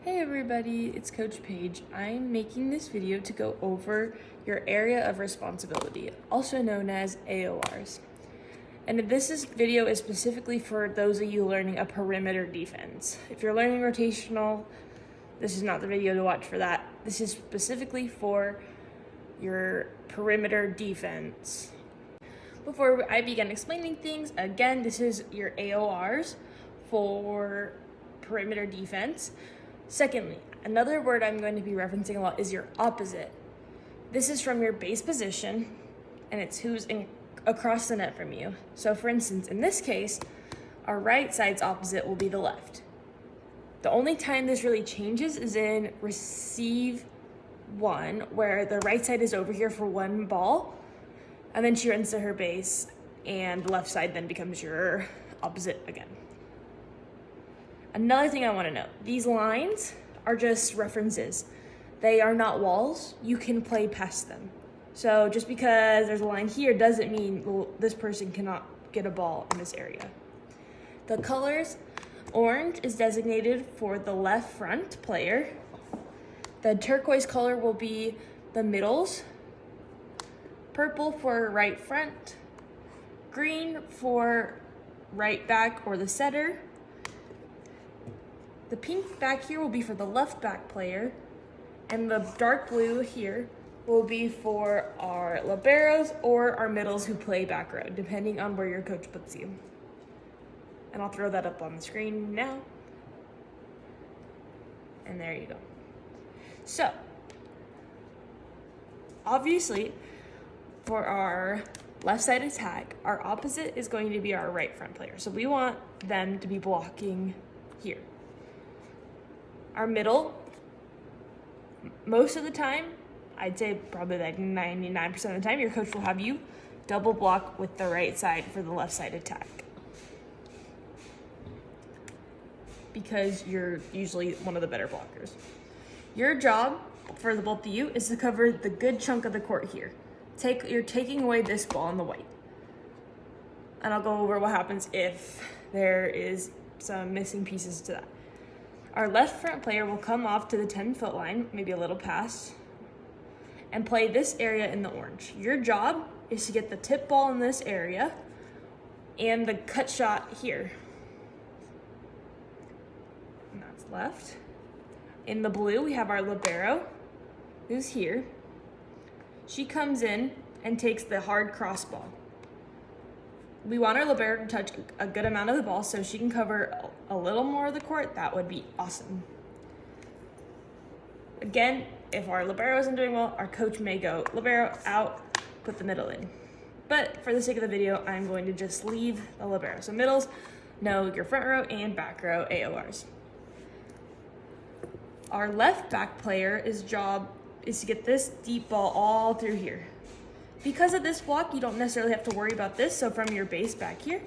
Hey everybody, it's Coach Paige. I'm making this video to go over your area of responsibility, also known as AORs. And video is specifically for those of you learning a perimeter defense. If you're learning rotational, this is not the video to watch for that. This is specifically for your perimeter defense. Before I begin explaining things, again, this is your AORs for perimeter defense. Secondly, another word I'm going to be referencing a lot is your opposite. This is from your base position, and it's who's across the net from you. So for instance, in this case, our right side's opposite will be the left. The only time this really changes is in receive one, where the right side is over here for one ball, and then she runs to her base, and the left side then becomes your opposite again. Another thing I want to note, these lines are just references. They are not walls. You can play past them. So just because there's a line here doesn't mean this person cannot get a ball in this area. The colors, orange is designated for the left front player. The turquoise color will be the middles. Purple for right front. Green for right back or the setter. The pink back here will be for the left back player, and the dark blue here will be for our liberos or our middles who play back row, depending on where your coach puts you. And I'll throw that up on the screen now. And there you go. So, obviously, for our left side attack, our opposite is going to be our right front player. So we want them to be blocking here. Our middle, most of the time, I'd say probably like 99% of the time, your coach will have you double block with the right side for the left side attack. Because you're usually one of the better blockers. Your job for the both of you is to cover the good chunk of the court here. You're taking away this ball on the white. And I'll go over what happens if there is some missing pieces to that. Our left front player will come off to the 10-foot line, maybe a little past, and play this area in the orange. Your job is to get the tip ball in this area and the cut shot here. And that's left. In the blue, we have our libero, who's here. She comes in and takes the hard cross ball. We want our libero to touch a good amount of the ball so she can cover a little more of the court. That would be awesome. Again, if our libero isn't doing well, our coach may go libero out, put the middle in. But for the sake of the video, I'm going to just leave the libero. So middles, know your front row and back row AORs. Our left back player's job is to get this deep ball all through here. Because of this block, you don't necessarily have to worry about this. So from your base back here,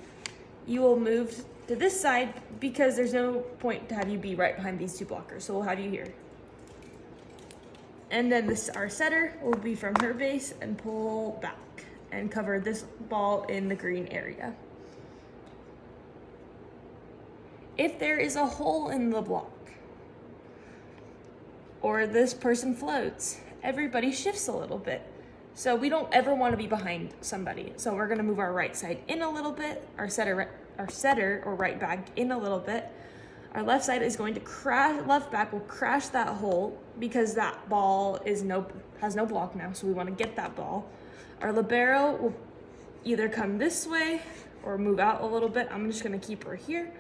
you will move to this side because there's no point to have you be right behind these two blockers. So we'll have you here. And then our setter will be from her base and pull back and cover this ball in the green area. If there is a hole in the block or this person floats, everybody shifts a little bit. So we don't ever want to be behind somebody. So we're going to move our right side in a little bit, our setter or right back in a little bit. Our left side is going to crash, left back will crash that hole because that ball has no block now. So we want to get that ball. Our libero will either come this way or move out a little bit. I'm just going to keep her here.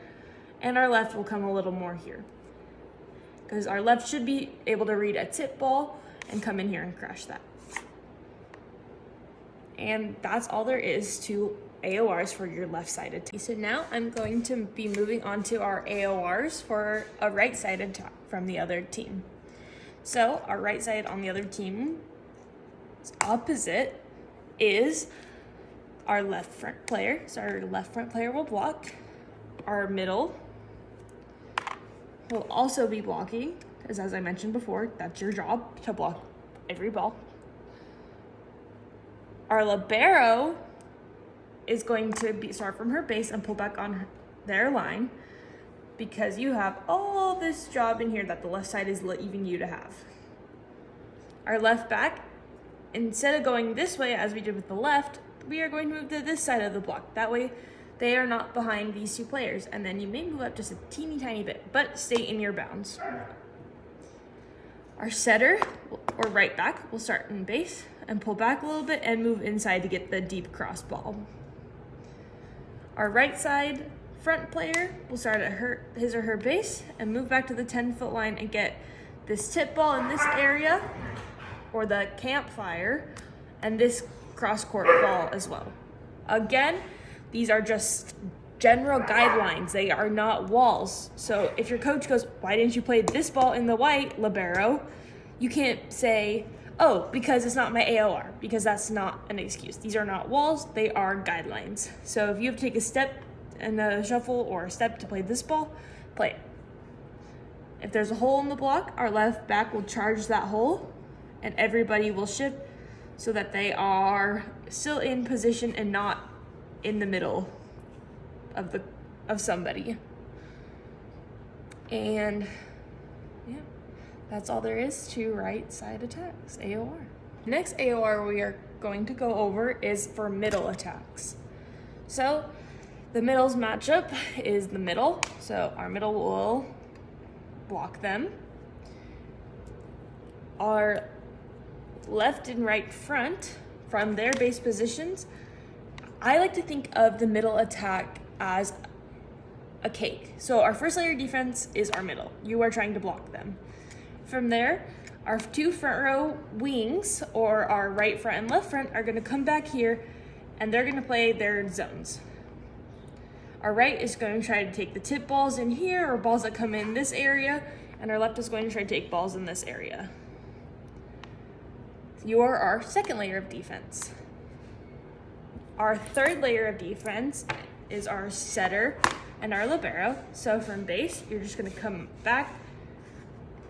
And our left will come a little more here. Because our left should be able to read a tip ball and come in here and crash that. And that's all there is to AORs for your left-sided attack. So now I'm going to be moving on to our AORs for a right-sided attack from the other team. So our right side on the other team's opposite is our left front player. So our left front player will block. Our middle will also be blocking, because as I mentioned before, that's your job, to block every ball. Our libero is going to start from her base and pull back on their line. because you have all this job in here that the left side is leaving you to have. Our left back, instead of going this way as we did with the left, we are going to move to this side of the block. That way they are not behind these two players. And then you may move up just a teeny tiny bit, but stay in your bounds. Our setter, or right back, will start in base and pull back a little bit and move inside to get the deep cross ball. Our right side front player will start at his or her base and move back to the 10-foot line and get this tip ball in this area, or the campfire, and this cross-court ball as well. Again, these are just general guidelines. They are not walls. So if your coach goes, why didn't you play this ball in the white, libero? You can't say, oh, because it's not my AOR, because that's not an excuse. These are not walls, they are guidelines. So if you have to take a step and a shuffle or a step to play this ball, play it. If there's a hole in the block, our left back will charge that hole and everybody will shift so that they are still in position and not in the middle of somebody. And yeah, that's all there is to right side attacks, AOR. Next AOR we are going to go over is for middle attacks. So the middle's matchup is the middle. So our middle will block them. Our left and right front from their base positions, I like to think of the middle attack as a cake. So our first layer of defense is our middle. You are trying to block them. From there, our two front row wings, or our right front and left front, are going to come back here and they're going to play their zones. Our right is going to try to take the tip balls in here, or balls that come in this area, and our left is going to try to take balls in this area. You are our second layer of defense. Our third layer of defense is our setter and our libero. So from base, you're just going to come back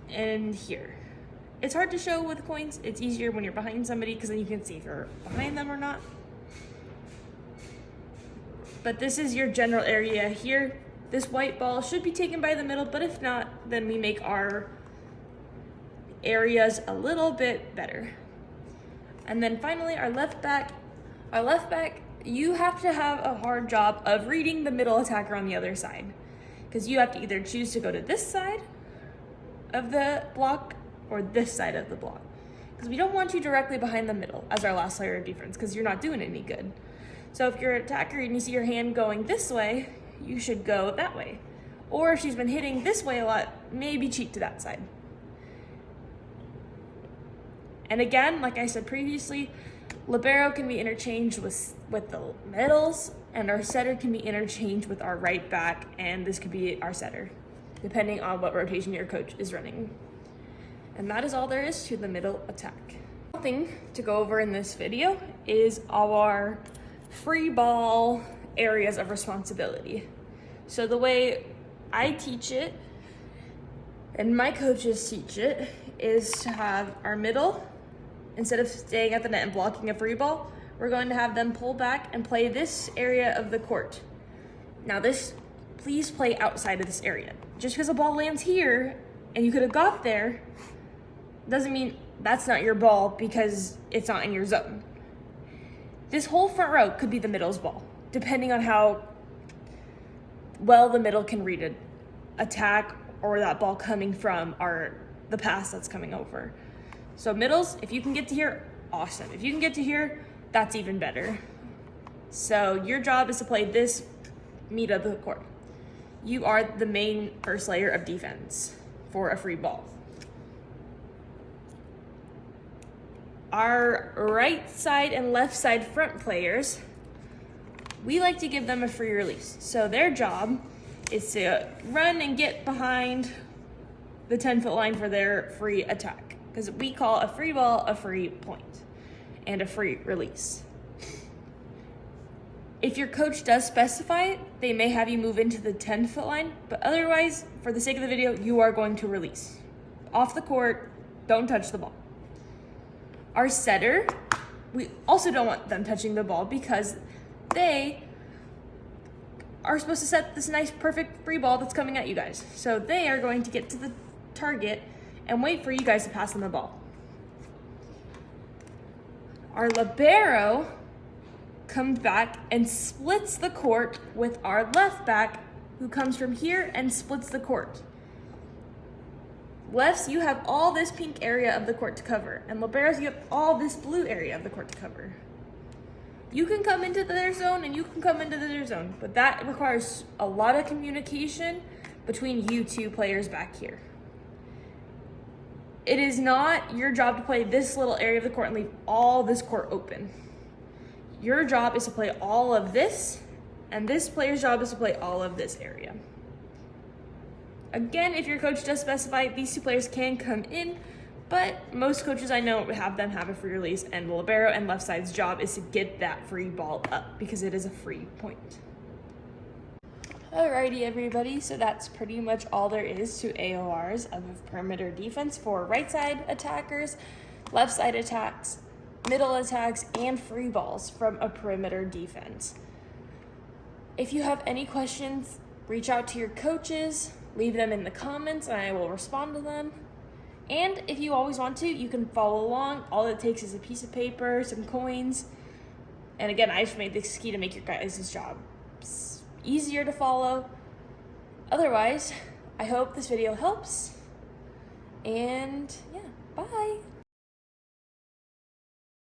and here. It's hard to show with coins. It's easier when you're behind somebody because then you can see if you're behind them or not. But this is your general area here. This white ball should be taken by the middle, but if not, then we make our areas a little bit better. And then finally, our left back. Our left back, you have to have a hard job of reading the middle attacker on the other side, because you have to either choose to go to this side of the block or this side of the block, because we don't want you directly behind the middle as our last layer of defense, because you're not doing any good. So if you're an attacker and you see your hand going this way, you should go that way. Or if she's been hitting this way a lot, maybe cheat to that side. And again, like I said previously, libero can be interchanged with the middles, and our setter can be interchanged with our right back, and this could be our setter, depending on what rotation your coach is running. And that is all there is to the middle attack. One thing to go over in this video is our free ball areas of responsibility. So the way I teach it, and my coaches teach it, is to have our middle, instead of staying at the net and blocking a free ball, we're going to have them pull back and play this area of the court. Now please play outside of this area. Just because a ball lands here and you could have got there, doesn't mean that's not your ball because it's not in your zone. This whole front row could be the middle's ball, depending on how well the middle can read an attack or that ball coming from the pass that's coming over. So middles, if you can get to here, awesome. If you can get to here, that's even better. So your job is to play this meat of the court. You are the main first layer of defense for a free ball. Our right side and left side front players, we like to give them a free release. So their job is to run and get behind the 10-foot line for their free attack, because we call a free ball a free point and a free release. If your coach does specify it, they may have you move into the 10-foot line, but otherwise, for the sake of the video, you are going to release. Off the court, don't touch the ball. Our setter, we also don't want them touching the ball because they are supposed to set this nice, perfect free ball that's coming at you guys. So they are going to get to the target and wait for you guys to pass them the ball. Our libero comes back and splits the court with our left back, who comes from here and splits the court. Lefts, you have all this pink area of the court to cover, and liberos, you have all this blue area of the court to cover. You can come into their zone and you can come into their zone, but that requires a lot of communication between you two players back here. It is not your job to play this little area of the court and leave all this court open. Your job is to play all of this, and this player's job is to play all of this area. Again, if your coach does specify, these two players can come in, but most coaches I know have them have a free release, and the libero and left side's job is to get that free ball up because it is a free point. Alrighty, everybody, so that's pretty much all there is to AORs of perimeter defense for right side attackers, left side attacks, middle attacks, and free balls from a perimeter defense. If you have any questions, reach out to your coaches, leave them in the comments, and I will respond to them. And if you always want to, you can follow along. All it takes is a piece of paper, some coins, and again, I just made this key to make your guys' job easier to follow. Otherwise, I hope this video helps, and yeah, bye.